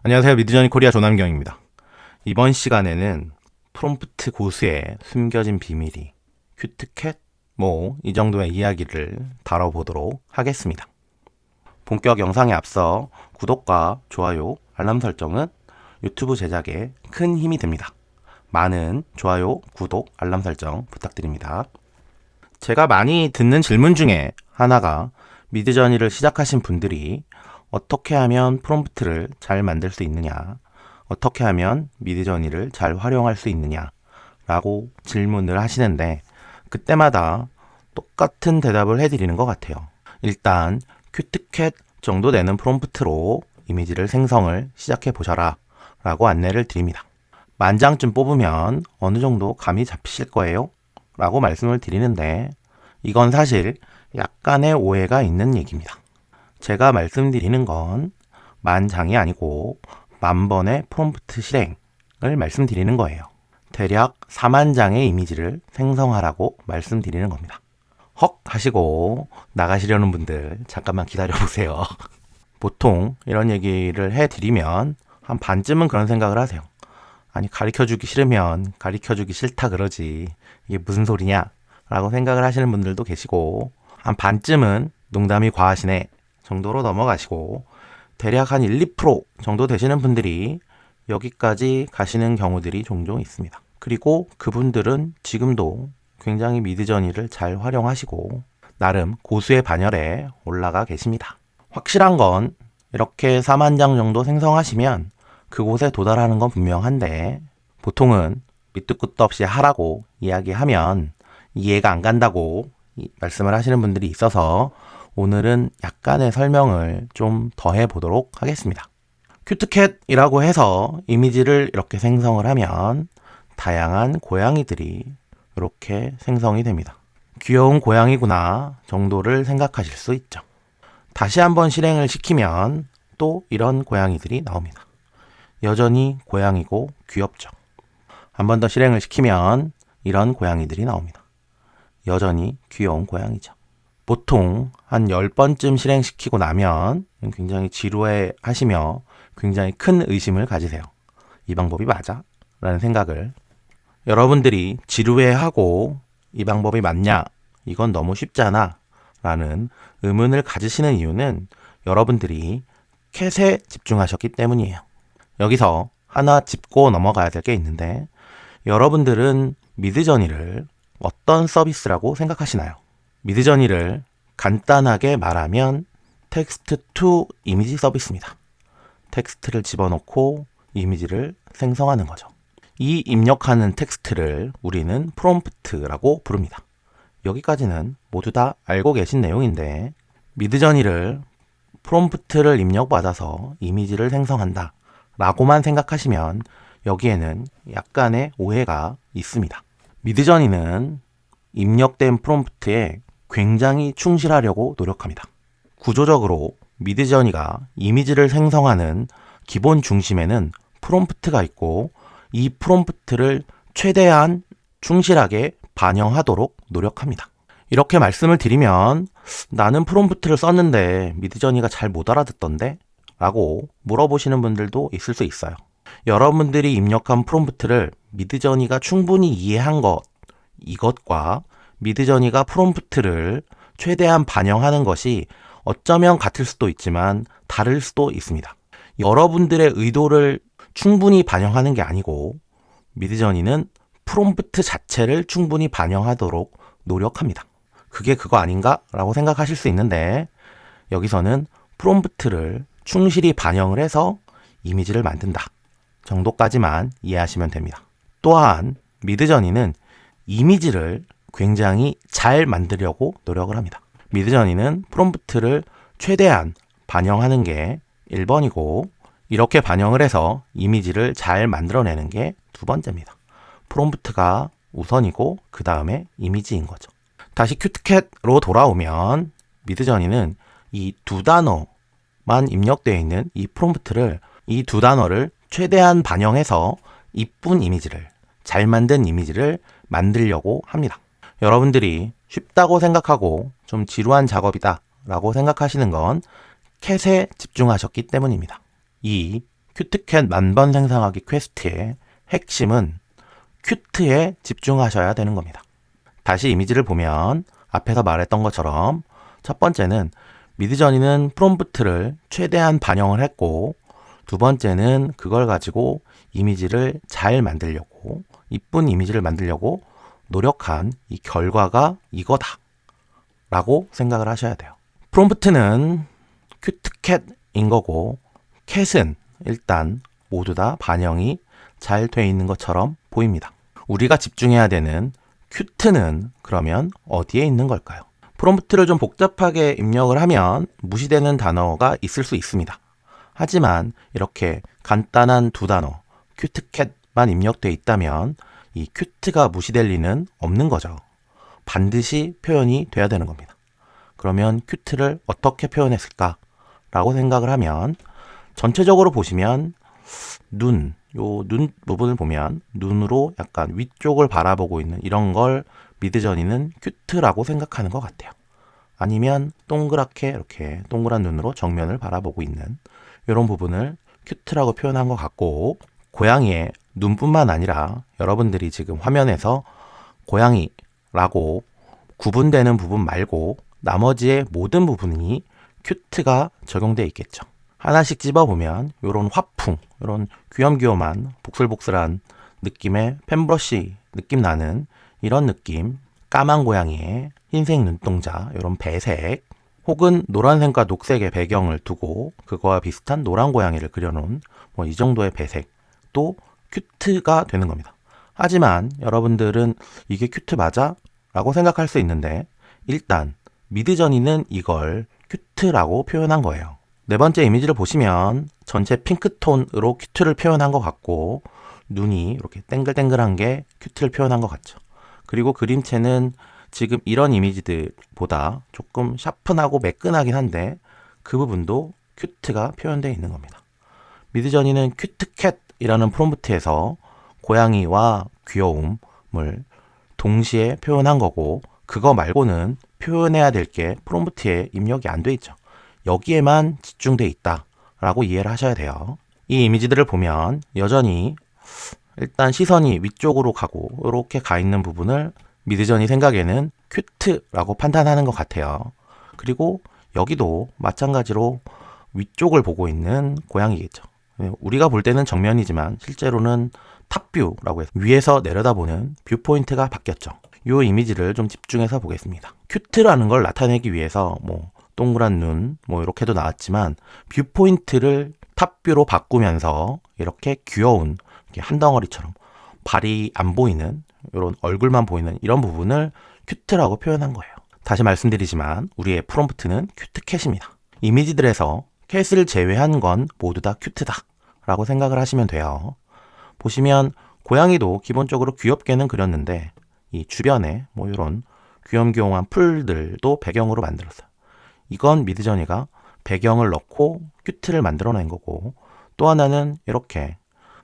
안녕하세요. 미드저니 코리아 조남경입니다. 이번 시간에는 프롬프트 고수의 숨겨진 비밀이 큐트캣 이 정도의 이야기를 다뤄보도록 하겠습니다. 본격 영상에 앞서 구독과 좋아요, 알람 설정은 유튜브 제작에 큰 힘이 됩니다. 많은 좋아요, 구독, 알람 설정 부탁드립니다. 제가 많이 듣는 질문 중에 하나가 미드저니를 시작하신 분들이 어떻게 하면 프롬프트를 잘 만들 수 있느냐, 어떻게 하면 미드저니를 잘 활용할 수 있느냐 라고 질문을 하시는데 그때마다 똑같은 대답을 해드리는 것 같아요. 일단 큐트캣 정도 되는 프롬프트로 이미지를 생성을 시작해 보셔라 라고 안내를 드립니다. 10,000점 뽑으면 어느 정도 감이 잡히실 거예요 라고 말씀을 드리는데 이건 사실 약간의 오해가 있는 얘기입니다. 제가 말씀드리는 건 10,000장이 아니고 10,000번의 프롬프트 실행을 말씀드리는 거예요. 대략 40,000장의 이미지를 생성하라고 말씀드리는 겁니다. 헉 하시고 나가시려는 분들 잠깐만 기다려보세요. 보통 이런 얘기를 해드리면 한 반쯤은 그런 생각을 하세요. 아니 가르쳐주기 싫으면 가르쳐주기 싫다 그러지 이게 무슨 소리냐 라고 생각을 하시는 분들도 계시고 한 반쯤은 농담이 과하시네 정도로 넘어가시고 대략 한 1, 2% 정도 되시는 분들이 여기까지 가시는 경우들이 종종 있습니다. 그리고 그분들은 지금도 굉장히 미드저니를 잘 활용하시고 나름 고수의 반열에 올라가 계십니다. 확실한 건 이렇게 40,000장 정도 생성하시면 그곳에 도달하는 건 분명한데 보통은 밑도 끝도 없이 하라고 이야기하면 이해가 안 간다고 말씀을 하시는 분들이 있어서 오늘은 약간의 설명을 좀 더 해보도록 하겠습니다. 큐트캣이라고 해서 이미지를 이렇게 생성을 하면 다양한 고양이들이 이렇게 생성이 됩니다. 귀여운 고양이구나 정도를 생각하실 수 있죠. 다시 한번 실행을 시키면 또 이런 고양이들이 나옵니다. 여전히 고양이고 귀엽죠. 한 번 더 실행을 시키면 이런 고양이들이 나옵니다. 여전히 귀여운 고양이죠. 보통 한 10번쯤 실행시키고 나면 굉장히 지루해 하시며 굉장히 큰 의심을 가지세요. 이 방법이 맞아? 라는 생각을. 여러분들이 지루해하고 이 방법이 맞냐? 이건 너무 쉽잖아? 라는 의문을 가지시는 이유는 여러분들이 캣에 집중하셨기 때문이에요. 여기서 하나 짚고 넘어가야 될 게 있는데 여러분들은 미드저니를 어떤 서비스라고 생각하시나요? 미드저니를 간단하게 말하면 텍스트 투 이미지 서비스입니다. 텍스트를 집어넣고 이미지를 생성하는 거죠. 이 입력하는 텍스트를 우리는 프롬프트라고 부릅니다. 여기까지는 모두 다 알고 계신 내용인데 미드저니를 프롬프트를 입력받아서 이미지를 생성한다 라고만 생각하시면 여기에는 약간의 오해가 있습니다. 미드저니는 입력된 프롬프트에 굉장히 충실하려고 노력합니다. 구조적으로 미드저니가 이미지를 생성하는 기본 중심에는 프롬프트가 있고 이 프롬프트를 최대한 충실하게 반영하도록 노력합니다. 이렇게 말씀을 드리면 나는 프롬프트를 썼는데 미드저니가 잘 못 알아듣던데? 라고 물어보시는 분들도 있을 수 있어요. 여러분들이 입력한 프롬프트를 미드저니가 충분히 이해한 이것과 미드저니가 프롬프트를 최대한 반영하는 것이 어쩌면 같을 수도 있지만 다를 수도 있습니다. 여러분들의 의도를 충분히 반영하는 게 아니고 미드저니는 프롬프트 자체를 충분히 반영하도록 노력합니다. 그게 그거 아닌가? 라고 생각하실 수 있는데 여기서는 프롬프트를 충실히 반영을 해서 이미지를 만든다 정도까지만 이해하시면 됩니다. 또한 미드저니는 이미지를 굉장히 잘 만들려고 노력을 합니다. 미드저니는 프롬프트를 최대한 반영하는 게 1번이고 이렇게 반영을 해서 이미지를 잘 만들어내는 게 2번째입니다. 프롬프트가 우선이고 그 다음에 이미지인 거죠. 다시 큐트캣으로 돌아오면 미드저니는 이 2단어만 입력되어 있는 이 프롬프트를 이 2단어를 최대한 반영해서 이쁜 이미지를 잘 만든 이미지를 만들려고 합니다. 여러분들이 쉽다고 생각하고 좀 지루한 작업이다 라고 생각하시는 건 캣에 집중하셨기 때문입니다. 이 큐트캣 만번 생성하기 퀘스트의 핵심은 큐트에 집중하셔야 되는 겁니다. 다시 이미지를 보면 앞에서 말했던 것처럼 첫 번째는 미드저니는 프롬프트를 최대한 반영을 했고, 두 번째는 그걸 가지고 이미지를 잘 만들려고, 이쁜 이미지를 만들려고 노력한 이 결과가 이거다 라고 생각을 하셔야 돼요. 프롬프트는 큐트캣인 거고, 캣은 일단 모두 다 반영이 잘 돼 있는 것처럼 보입니다. 우리가 집중해야 되는 큐트는 그러면 어디에 있는 걸까요? 프롬프트를 좀 복잡하게 입력을 하면 무시되는 단어가 있을 수 있습니다. 하지만 이렇게 간단한 두 단어, 큐트캣만 입력되어 있다면 이 큐트가 무시될 리는 없는 거죠. 반드시 표현이 돼야 되는 겁니다. 그러면 큐트를 어떻게 표현했을까라고 생각을 하면 전체적으로 보시면 눈 부분을 보면 눈으로 약간 위쪽을 바라보고 있는 이런 걸 미드저니는 큐트라고 생각하는 것 같아요. 아니면 동그랗게 이렇게 동그란 눈으로 정면을 바라보고 있는 이런 부분을 큐트라고 표현한 것 같고, 고양이의 눈뿐만 아니라 여러분들이 지금 화면에서 고양이라고 구분되는 부분 말고 나머지의 모든 부분이 큐트가 적용되어 있겠죠. 하나씩 집어보면 이런 화풍, 이런 귀염귀염한 복슬복슬한 느낌의 펜브러쉬 느낌 나는 이런 느낌, 까만 고양이의 흰색 눈동자, 이런 배색, 혹은 노란색과 녹색의 배경을 두고 그거와 비슷한 노란 고양이를 그려놓은 이 정도의 배색도 큐트가 되는 겁니다. 하지만 여러분들은 이게 큐트 맞아? 라고 생각할 수 있는데, 일단 미드저니는 이걸 큐트라고 표현한 거예요. 네 번째 이미지를 보시면 전체 핑크톤으로 큐트를 표현한 것 같고, 눈이 이렇게 땡글땡글한 게 큐트를 표현한 것 같죠. 그리고 그림체는 지금 이런 이미지들보다 조금 샤픈하고 매끈하긴 한데 그 부분도 큐트가 표현되어 있는 겁니다. 미드저니는 큐트캣이라는 프롬프트에서 고양이와 귀여움을 동시에 표현한 거고, 그거 말고는 표현해야 될 게 프롬프트에 입력이 안 돼 있죠. 여기에만 집중돼 있다라고 이해를 하셔야 돼요. 이 이미지들을 보면 여전히 일단 시선이 위쪽으로 가고 이렇게 가 있는 부분을 미드저니 생각에는 큐트라고 판단하는 것 같아요. 그리고 여기도 마찬가지로 위쪽을 보고 있는 고양이겠죠. 우리가 볼 때는 정면이지만 실제로는 탑뷰라고 해서 위에서 내려다보는 뷰포인트가 바뀌었죠. 이 이미지를 좀 집중해서 보겠습니다. 큐트라는 걸 나타내기 위해서 동그란 눈 이렇게도 나왔지만 뷰포인트를 탑뷰로 바꾸면서 이렇게 귀여운 이렇게 한 덩어리처럼 발이 안 보이는 이런 얼굴만 보이는 이런 부분을 큐트라고 표현한 거예요. 다시 말씀드리지만 우리의 프롬프트는 큐트캣입니다. 이미지들에서 캣을 제외한 건 모두 다 큐트다 라고 생각을 하시면 돼요. 보시면 고양이도 기본적으로 귀엽게는 그렸는데 이 주변에 이런 귀염귀염한 풀들도 배경으로 만들었어요. 이건 미드저니가 배경을 넣고 큐트를 만들어낸 거고, 또 하나는 이렇게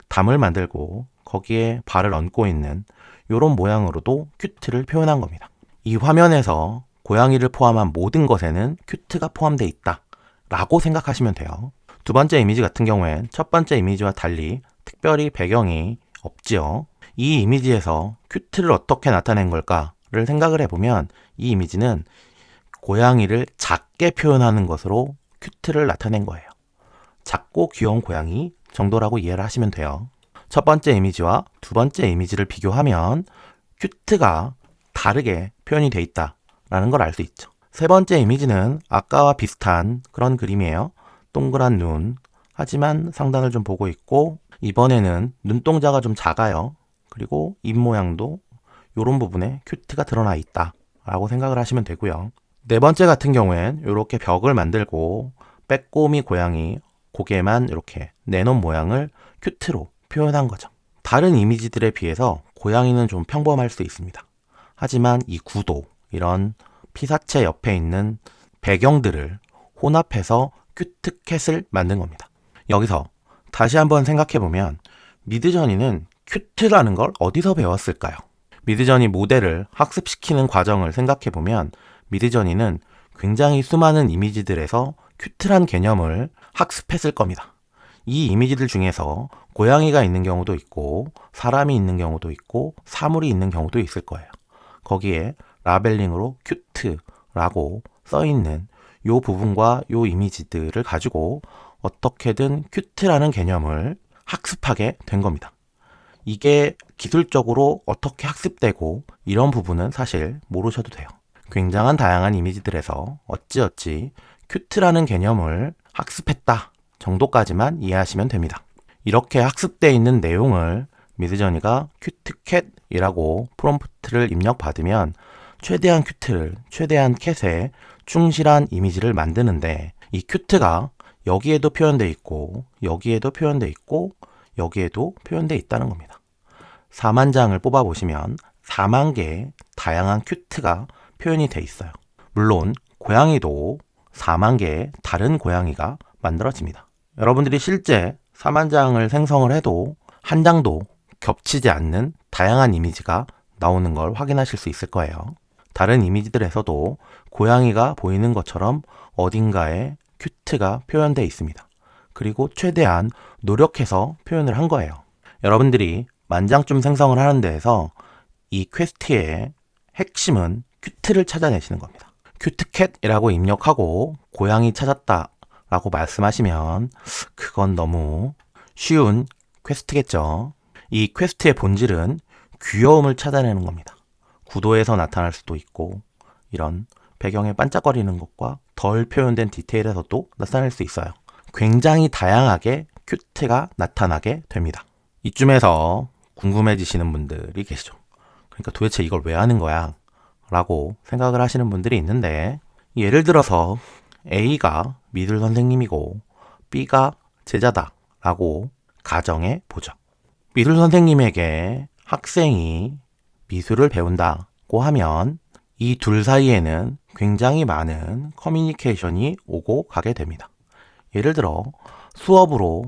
담을 만들고 거기에 발을 얹고 있는 이런 모양으로도 큐트를 표현한 겁니다. 이 화면에서 고양이를 포함한 모든 것에는 큐트가 포함되어 있다 라고 생각하시면 돼요. 두 번째 이미지 같은 경우엔 첫 번째 이미지와 달리 특별히 배경이 없지요. 이 이미지에서 큐트를 어떻게 나타낸 걸까를 생각을 해보면 이 이미지는 고양이를 작게 표현하는 것으로 큐트를 나타낸 거예요. 작고 귀여운 고양이 정도라고 이해를 하시면 돼요. 첫 번째 이미지와 두 번째 이미지를 비교하면 큐트가 다르게 표현이 돼 있다라는 걸 알 수 있죠. 세 번째 이미지는 아까와 비슷한 그런 그림이에요. 동그란 눈, 하지만 상단을 좀 보고 있고, 이번에는 눈동자가 좀 작아요. 그리고 입 모양도 이런 부분에 큐트가 드러나 있다라고 생각을 하시면 되고요. 네 번째 같은 경우엔 이렇게 벽을 만들고 빼꼬미 고양이 고개만 이렇게 내놓은 모양을 큐트로 표현한 거죠. 다른 이미지들에 비해서 고양이는 좀 평범할 수 있습니다. 하지만 이 구도, 이런 피사체 옆에 있는 배경들을 혼합해서 큐트캣을 만든 겁니다. 여기서 다시 한번 생각해보면 미드저니는 큐트라는 걸 어디서 배웠을까요? 미드저니 모델을 학습시키는 과정을 생각해보면 미드저니는 굉장히 수많은 이미지들에서 큐트란 개념을 학습했을 겁니다. 이 이미지들 중에서 고양이가 있는 경우도 있고 사람이 있는 경우도 있고 사물이 있는 경우도 있을 거예요. 거기에 라벨링으로 큐트라고 써있는 요 부분과 요 이미지들을 가지고 어떻게든 큐트라는 개념을 학습하게 된 겁니다. 이게 기술적으로 어떻게 학습되고 이런 부분은 사실 모르셔도 돼요. 굉장한 다양한 이미지들에서 어찌어찌 큐트라는 개념을 학습했다 정도까지만 이해하시면 됩니다. 이렇게 학습되어 있는 내용을 미드저니가 큐트캣이라고 프롬프트를 입력받으면 최대한 큐트를, 최대한 캣에 충실한 이미지를 만드는데 이 큐트가 여기에도 표현되어 있고 여기에도 표현되어 있고 여기에도 표현되어 있다는 겁니다. 4만 장을 뽑아보시면 4만 개의 다양한 큐트가 표현이 되어 있어요. 물론 고양이도 4만 개의 다른 고양이가 만들어집니다. 여러분들이 실제 4만 장을 생성을 해도 한 장도 겹치지 않는 다양한 이미지가 나오는 걸 확인하실 수 있을 거예요. 다른 이미지들에서도 고양이가 보이는 것처럼 어딘가에 큐트가 표현되어 있습니다. 그리고 최대한 노력해서 표현을 한 거예요. 여러분들이 만장쯤 생성을 하는 데에서 이 퀘스트의 핵심은 큐트를 찾아내시는 겁니다. 큐트캣이라고 입력하고 고양이 찾았다 라고 말씀하시면 그건 너무 쉬운 퀘스트겠죠. 이 퀘스트의 본질은 귀여움을 찾아내는 겁니다. 구도에서 나타날 수도 있고 이런 배경에 반짝거리는 것과 덜 표현된 디테일에서도 나타날 수 있어요. 굉장히 다양하게 큐트가 나타나게 됩니다. 이쯤에서 궁금해지시는 분들이 계시죠. 그러니까 도대체 이걸 왜 하는 거야? 라고 생각을 하시는 분들이 있는데 예를 들어서 A가 미술 선생님이고 B가 제자다 라고 가정해 보죠. 미술 선생님에게 학생이 미술을 배운다고 하면 이 둘 사이에는 굉장히 많은 커뮤니케이션이 오고 가게 됩니다. 예를 들어 수업으로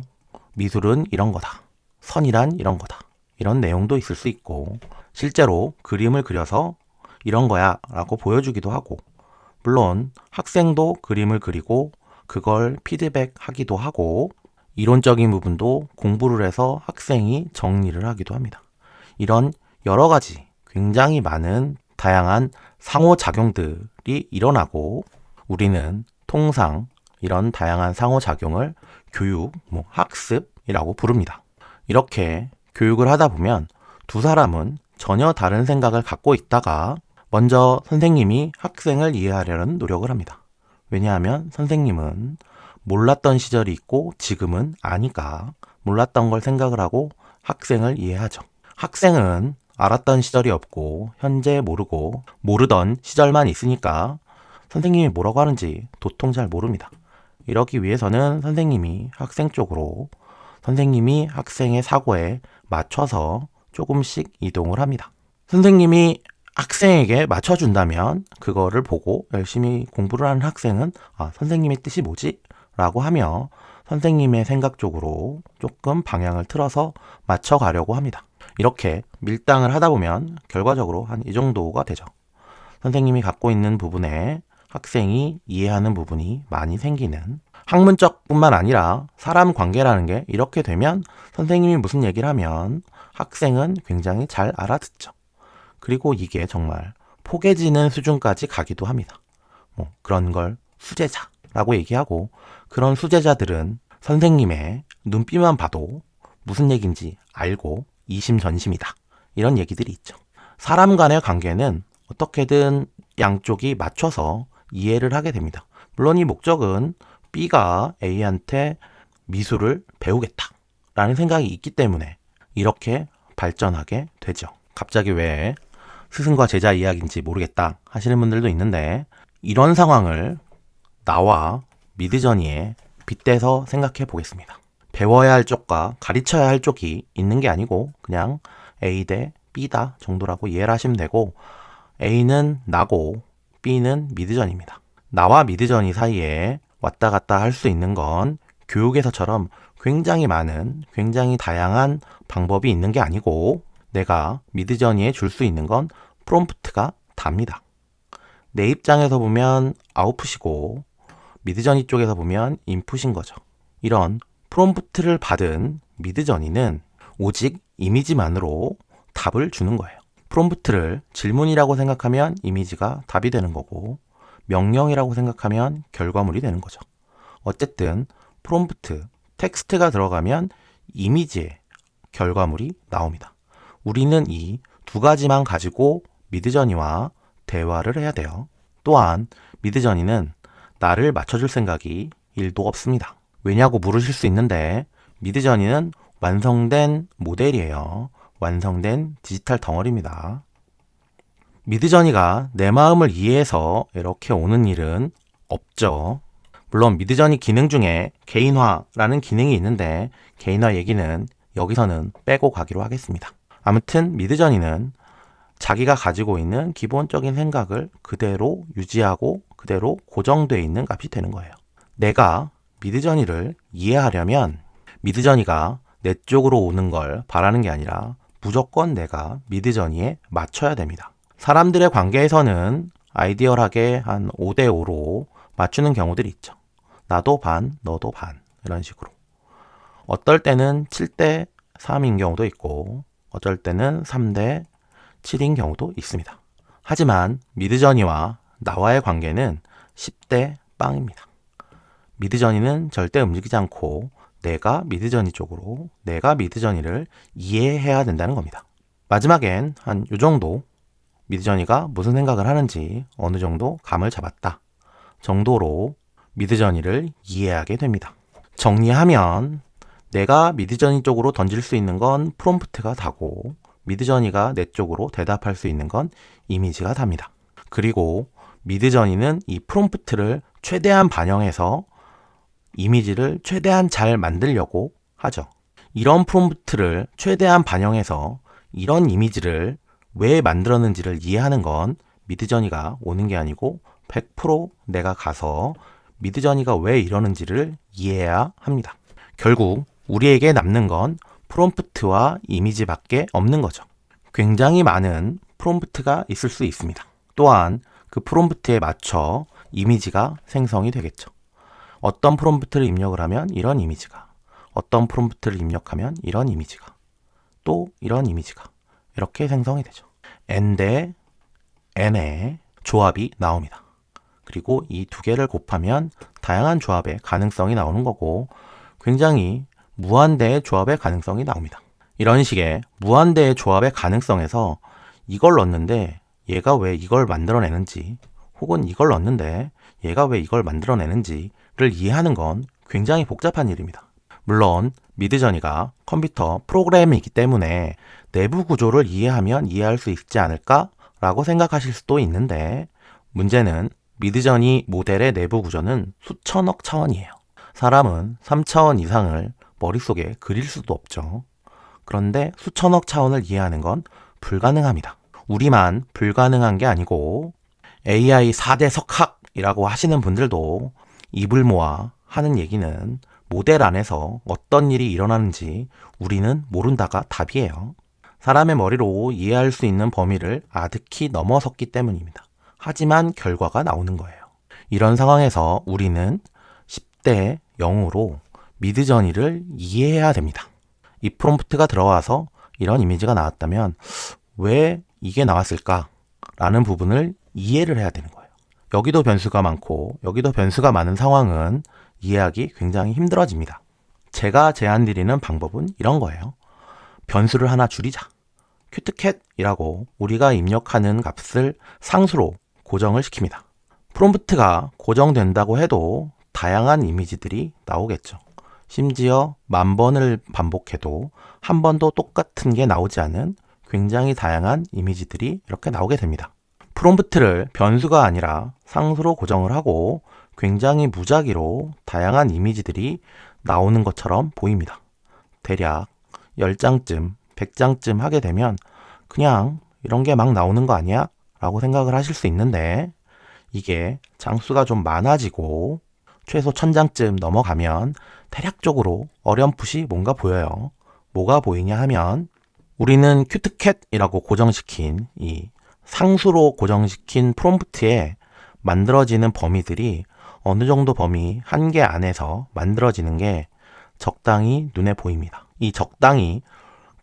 미술은 이런 거다. 선이란 이런 거다. 이런 내용도 있을 수 있고 실제로 그림을 그려서 이런 거야 라고 보여주기도 하고 물론 학생도 그림을 그리고 그걸 피드백하기도 하고 이론적인 부분도 공부를 해서 학생이 정리를 하기도 합니다. 이런 여러 가지 굉장히 많은 다양한 상호작용들이 일어나고 우리는 통상 이런 다양한 상호작용을 교육, 학습이라고 부릅니다. 이렇게 교육을 하다 보면 두 사람은 전혀 다른 생각을 갖고 있다가 먼저 선생님이 학생을 이해하려는 노력을 합니다. 왜냐하면 선생님은 몰랐던 시절이 있고 지금은 아니까 몰랐던 걸 생각을 하고 학생을 이해하죠. 학생은 알았던 시절이 없고 현재 모르고 모르던 시절만 있으니까 선생님이 뭐라고 하는지 도통 잘 모릅니다. 이러기 위해서는 선생님이 학생 쪽으로 선생님이 학생의 사고에 맞춰서 조금씩 이동을 합니다. 선생님이 학생에게 맞춰준다면 그거를 보고 열심히 공부를 하는 학생은 선생님의 뜻이 뭐지? 라고 하며 선생님의 생각 쪽으로 조금 방향을 틀어서 맞춰가려고 합니다. 이렇게 밀당을 하다 보면 결과적으로 한 이 정도가 되죠. 선생님이 갖고 있는 부분에 학생이 이해하는 부분이 많이 생기는 학문적 뿐만 아니라 사람 관계라는 게 이렇게 되면 선생님이 무슨 얘기를 하면 학생은 굉장히 잘 알아듣죠. 그리고 이게 정말 포개지는 수준까지 가기도 합니다. 그런 걸 수제자라고 얘기하고 그런 수제자들은 선생님의 눈빛만 봐도 무슨 얘기인지 알고 이심전심이다. 이런 얘기들이 있죠. 사람 간의 관계는 어떻게든 양쪽이 맞춰서 이해를 하게 됩니다. 물론 이 목적은 B가 A한테 미술을 배우겠다라는 생각이 있기 때문에 이렇게 발전하게 되죠. 갑자기 왜 스승과 제자 이야기인지 모르겠다 하시는 분들도 있는데 이런 상황을 나와 미드저니에 빗대서 생각해 보겠습니다. 배워야 할 쪽과 가르쳐야 할 쪽이 있는 게 아니고 그냥 A 대 B다 정도라고 이해를 하시면 되고 A는 나고 B는 미드저니입니다. 나와 미드저니 사이에 왔다 갔다 할 수 있는 건 교육에서처럼 굉장히 많은 굉장히 다양한 방법이 있는 게 아니고 내가 미드저니에 줄 수 있는 건 프롬프트가 답니다. 내 입장에서 보면 아웃풋이고 미드저니 쪽에서 보면 인풋인 거죠. 이런 프롬프트를 받은 미드저니는 오직 이미지만으로 답을 주는 거예요. 프롬프트를 질문이라고 생각하면 이미지가 답이 되는 거고, 명령이라고 생각하면 결과물이 되는 거죠. 어쨌든 프롬프트, 텍스트가 들어가면 이미지의 결과물이 나옵니다. 우리는 이 두 가지만 가지고 미드저니와 대화를 해야 돼요. 또한 미드저니는 나를 맞춰줄 생각이 1도 없습니다. 왜냐고 물으실 수 있는데, 미드저니는 완성된 모델이에요. 완성된 디지털 덩어리입니다. 미드저니가 내 마음을 이해해서 이렇게 오는 일은 없죠. 물론 미드저니 기능 중에 개인화라는 기능이 있는데, 개인화 얘기는 여기서는 빼고 가기로 하겠습니다. 아무튼 미드저니는 자기가 가지고 있는 기본적인 생각을 그대로 유지하고 그대로 고정되어 있는 값이 되는 거예요. 내가 미드저니를 이해하려면 미드저니가 내 쪽으로 오는 걸 바라는 게 아니라 무조건 내가 미드저니에 맞춰야 됩니다. 사람들의 관계에서는 아이디얼하게 한 5대5로 맞추는 경우들이 있죠. 나도 반, 너도 반, 이런 식으로. 어떨 때는 7대3인 경우도 있고, 어쩔 때는 3대7인 경우도 있습니다. 하지만 미드저니와 나와의 관계는 10대 빵입니다. 미드저니는 절대 움직이지 않고 내가 미드저니 쪽으로, 내가 미드저니를 이해해야 된다는 겁니다. 마지막엔 한 요 정도, 미드저니가 무슨 생각을 하는지 어느 정도 감을 잡았다 정도로 미드저니를 이해하게 됩니다. 정리하면 내가 미드저니 쪽으로 던질 수 있는 건 프롬프트가 다고, 미드저니가 내 쪽으로 대답할 수 있는 건 이미지가 답니다. 그리고 미드저니는 이 프롬프트를 최대한 반영해서 이미지를 최대한 잘 만들려고 하죠. 이런 프롬프트를 최대한 반영해서 이런 이미지를 왜 만들었는지를 이해하는 건 미드저니가 오는 게 아니고 100% 내가 가서 미드저니가 왜 이러는지를 이해해야 합니다. 결국 우리에게 남는 건 프롬프트와 이미지밖에 없는 거죠. 굉장히 많은 프롬프트가 있을 수 있습니다. 또한 그 프롬프트에 맞춰 이미지가 생성이 되겠죠. 어떤 프롬프트를 입력을 하면 이런 이미지가, 어떤 프롬프트를 입력하면 이런 이미지가, 또 이런 이미지가 이렇게 생성이 되죠. n 대 n의 조합이 나옵니다. 그리고 이 두 개를 곱하면 다양한 조합의 가능성이 나오는 거고, 굉장히 무한대의 조합의 가능성이 나옵니다. 이런 식의 무한대의 조합의 가능성에서 이걸 넣었는데 얘가 왜 이걸 만들어내는지, 혹은 이걸 넣었는데 얘가 왜 이걸 만들어내는지를 이해하는 건 굉장히 복잡한 일입니다. 물론 미드저니가 컴퓨터 프로그램이기 때문에 내부 구조를 이해하면 이해할 수 있지 않을까라고 생각하실 수도 있는데, 문제는 미드저니 모델의 내부 구조는 수천억 차원이에요. 사람은 3차원 이상을 머릿속에 그릴 수도 없죠. 그런데 수천억 차원을 이해하는 건 불가능합니다. 우리만 불가능한 게 아니고 AI 4대 석학이라고 하시는 분들도 입을 모아 하는 얘기는 모델 안에서 어떤 일이 일어나는지 우리는 모른다가 답이에요. 사람의 머리로 이해할 수 있는 범위를 아득히 넘어섰기 때문입니다. 하지만 결과가 나오는 거예요. 이런 상황에서 우리는 10대 0으로 미드저니를 이해해야 됩니다. 이 프롬프트가 들어와서 이런 이미지가 나왔다면 왜 이게 나왔을까? 라는 부분을 이해를 해야 되는 거예요. 여기도 변수가 많고 여기도 변수가 많은 상황은 이해하기 굉장히 힘들어집니다. 제가 제안드리는 방법은 이런 거예요. 변수를 하나 줄이자. 큐트캣이라고 우리가 입력하는 값을 상수로 고정을 시킵니다. 프롬프트가 고정된다고 해도 다양한 이미지들이 나오겠죠. 심지어 10,000번을 반복해도 한 번도 똑같은 게 나오지 않은 굉장히 다양한 이미지들이 이렇게 나오게 됩니다. 프롬프트를 변수가 아니라 상수로 고정을 하고 굉장히 무작위로 다양한 이미지들이 나오는 것처럼 보입니다. 대략 10장쯤, 100장쯤 하게 되면 그냥 이런 게 막 나오는 거 아니야? 라고 생각을 하실 수 있는데, 이게 장수가 좀 많아지고 최소 1000장쯤 넘어가면 대략적으로 어렴풋이 뭔가 보여요. 뭐가 보이냐 하면 우리는 큐트캣이라고 고정시킨 이 상수로 고정시킨 프롬프트에 만들어지는 범위들이 어느 정도 범위 한계 안에서 만들어지는 게 적당히 눈에 보입니다. 이 적당히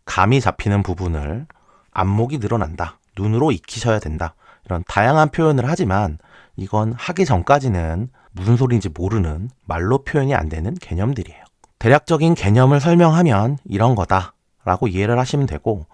감이 잡히는 부분을 안목이 늘어난다, 눈으로 익히셔야 된다, 이런 다양한 표현을 하지만 이건 하기 전까지는 무슨 소리인지 모르는, 말로 표현이 안 되는 개념들이에요. 대략적인 개념을 설명하면 이런 거다 라고 이해를 하시면 되고,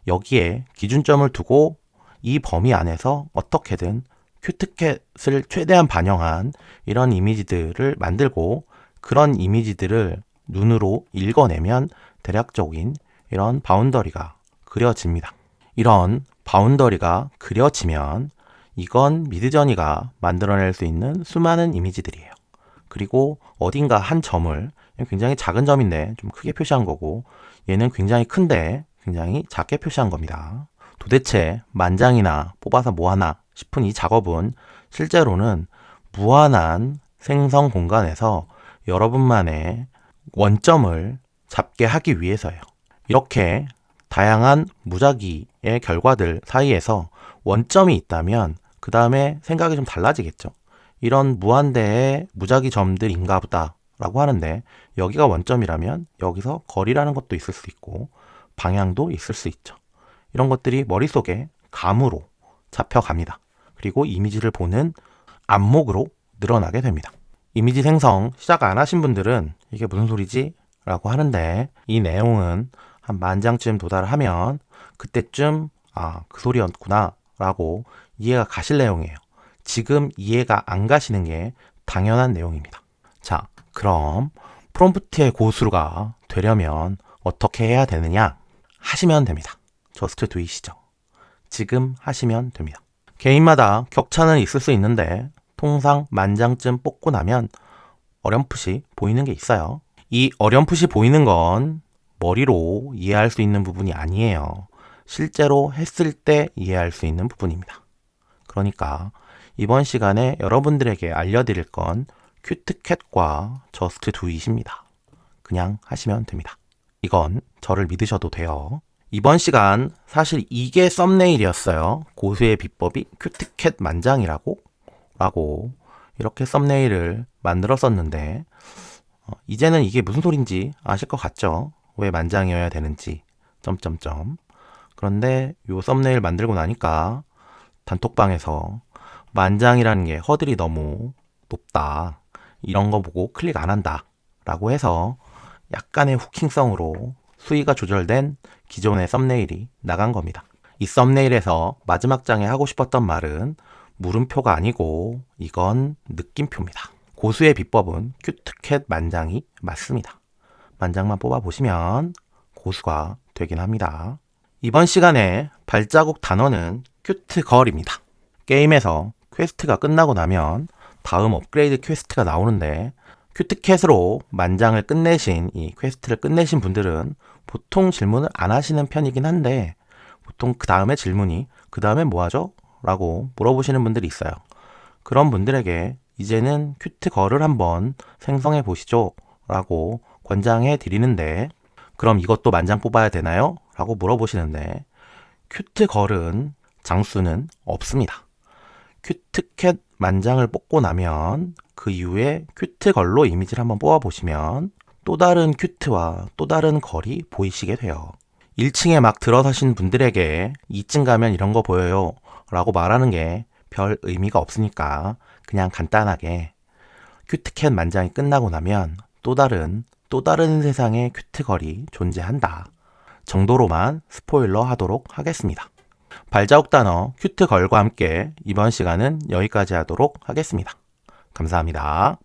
여기에 기준점을 두고 이 범위 안에서 어떻게든 큐트캣을 최대한 반영한 이런 이미지들을 만들고, 그런 이미지들을 눈으로 읽어내면 대략적인 이런 바운더리가 그려집니다. 이런 바운더리가 그려지면 이건 미드저니가 만들어낼 수 있는 수많은 이미지들이에요. 그리고 어딘가 한 점을, 굉장히 작은 점인데 좀 크게 표시한 거고, 얘는 굉장히 큰데 굉장히 작게 표시한 겁니다. 도대체 만장이나 뽑아서 뭐하나 싶은 이 작업은 실제로는 무한한 생성 공간에서 여러분만의 원점을 잡게 하기 위해서예요. 이렇게 다양한 무작위의 결과들 사이에서 원점이 있다면 그 다음에 생각이 좀 달라지겠죠. 이런 무한대의 무작위 점들인가 보다 라고 하는데, 여기가 원점이라면 여기서 거리라는 것도 있을 수 있고 방향도 있을 수 있죠. 이런 것들이 머릿속에 감으로 잡혀갑니다. 그리고 이미지를 보는 안목으로 늘어나게 됩니다. 이미지 생성 시작 안 하신 분들은 이게 무슨 소리지? 라고 하는데, 이 내용은 한 10,000장쯤 도달하면 그때쯤 그 소리였구나 라고 이해가 가실 내용이에요. 지금 이해가 안 가시는 게 당연한 내용입니다. 자, 그럼 프롬프트의 고수가 되려면 어떻게 해야 되느냐? 하시면 됩니다. 저스트 두 이시죠. 지금 하시면 됩니다. 개인마다 격차는 있을 수 있는데 통상 10,000장쯤 뽑고 나면 어렴풋이 보이는 게 있어요. 이 어렴풋이 보이는 건 머리로 이해할 수 있는 부분이 아니에요. 실제로 했을 때 이해할 수 있는 부분입니다. 그러니까 이번 시간에 여러분들에게 알려드릴 건 큐트캣과 저스트 두 이트입니다. 그냥 하시면 됩니다. 이건 저를 믿으셔도 돼요. 이번 시간 사실 이게 썸네일이었어요. 고수의 비법이 큐트캣 만장이라고 이렇게 썸네일을 만들었었는데, 이제는 이게 무슨 소린지 아실 것 같죠? 왜 만장이어야 되는지 그런데 요 썸네일 만들고 나니까 단톡방에서 만장이라는 게 허들이 너무 높다, 이런 거 보고 클릭 안 한다 라고 해서 약간의 후킹성으로 수위가 조절된 기존의 썸네일이 나간 겁니다. 이 썸네일에서 마지막 장에 하고 싶었던 말은 물음표가 아니고 이건 느낌표입니다. 고수의 비법은 큐트캣 만장이 맞습니다. 만장만 뽑아보시면 고수가 되긴 합니다. 이번 시간에 발자국 단어는 큐트걸입니다. 게임에서 퀘스트가 끝나고 나면 다음 업그레이드 퀘스트가 나오는데, 큐트캣으로 만장을 끝내신, 이 퀘스트를 끝내신 분들은 보통 질문을 안 하시는 편이긴 한데, 보통 그 다음에 질문이 그 다음에 뭐 하죠? 라고 물어보시는 분들이 있어요. 그런 분들에게 이제는 큐트걸을 한번 생성해 보시죠 라고 권장해 드리는데, 그럼 이것도 만장 뽑아야 되나요? 라고 물어보시는데, 큐트걸은 장수는 없습니다. 큐트캣 만장을 뽑고 나면 그 이후에 큐트걸로 이미지를 한번 뽑아보시면 또 다른 큐트와 또 다른 걸이 보이시게 돼요. 1층에 막 들어서신 분들에게 2층 가면 이런 거 보여요 라고 말하는 게 별 의미가 없으니까 그냥 간단하게 큐트캣 만장이 끝나고 나면 또 다른 세상의 큐트걸이 존재한다 정도로만 스포일러 하도록 하겠습니다. 발자국 단어 큐트걸과 함께 이번 시간은 여기까지 하도록 하겠습니다. 감사합니다.